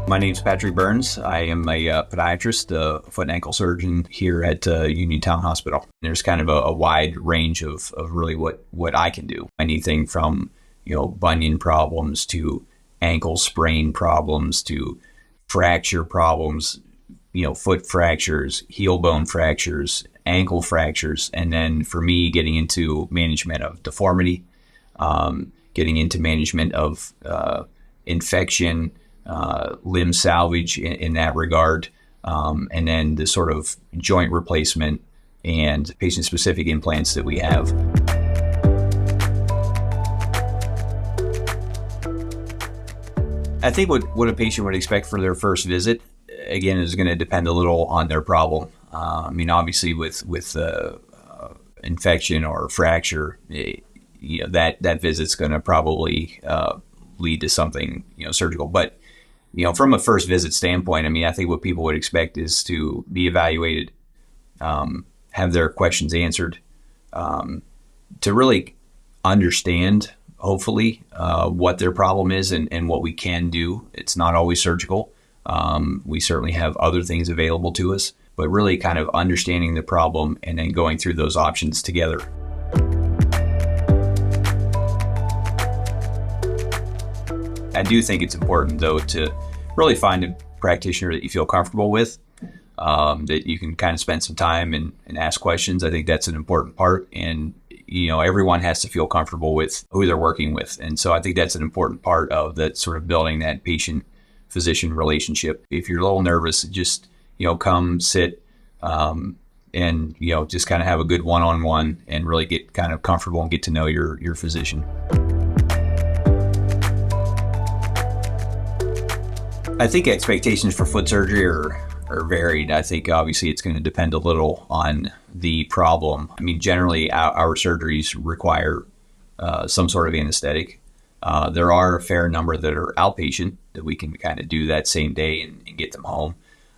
My name's Patrick Burns. I am a podiatrist, foot and ankle surgeon here at Uniontown Hospital. There's kind of a wide range of really what I can do. Anything from, bunion problems to ankle sprain problems to fracture problems, foot fractures, heel bone fractures, ankle fractures, and then for me, getting into management of deformity, getting into management of infection, limb salvage in that regard, and then the sort of joint replacement and patient-specific implants that we have. I think what a patient would expect for their first visit, again, is going to depend a little on their problem. Obviously with infection or fracture, that visit's going to probably lead to something, surgical. But from a first visit standpoint, I think what people would expect is to be evaluated, have their questions answered, to really understand, hopefully, what their problem is and what we can do. It's not always surgical. We certainly have other things available to us, but really kind of understanding the problem and then going through those options together. I do think it's important, though, to really find a practitioner that you feel comfortable with, that you can kind of spend some time and ask questions. I think that's an important part. And, everyone has to feel comfortable with who they're working with. And so I think that's an important part of that sort of building that patient-physician relationship. If you're a little nervous, just, come sit and, just kind of have a good one-on-one and really get kind of comfortable and get to know your physician. I think expectations for foot surgery are varied. I think obviously it's going to depend a little on the problem. Generally our surgeries require some sort of anesthetic. There are a fair number that are outpatient that we can kind of do that same day and get them home.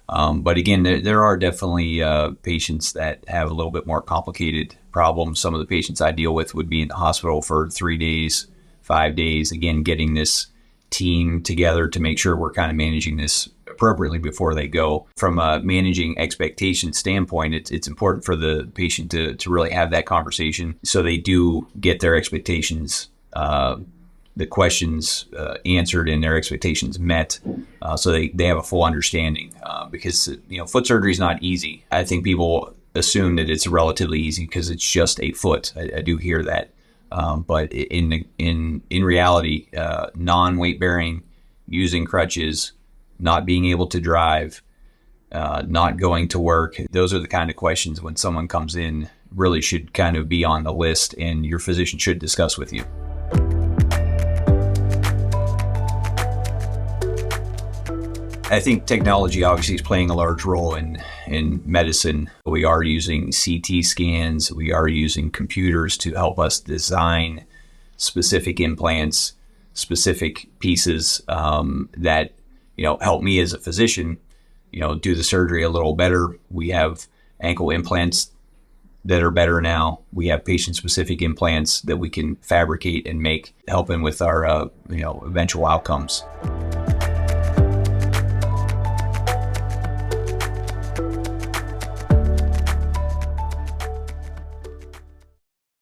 But again, there are definitely patients that have a little bit more complicated problems. Some of the patients I deal with would be in the hospital for 3 days, 5 days. Again, getting this team together to make sure we're kind of managing this appropriately before they go. From a managing expectation standpoint, it's important for the patient to really have that conversation so they do get their expectations, the questions answered and their expectations met, so they have a full understanding. Because foot surgery is not easy. I think people assume that it's relatively easy because it's just a foot. I do hear that. But in reality, non-weight bearing, using crutches, not being able to drive, not going to work, those are the kind of questions when someone comes in really should kind of be on the list and your physician should discuss with you. I think technology obviously is playing a large role in medicine. We are using CT scans. We are using computers to help us design specific implants, specific pieces that, help me as a physician, do the surgery a little better. We have ankle implants that are better now. We have patient-specific implants that we can fabricate and make, helping with our, eventual outcomes.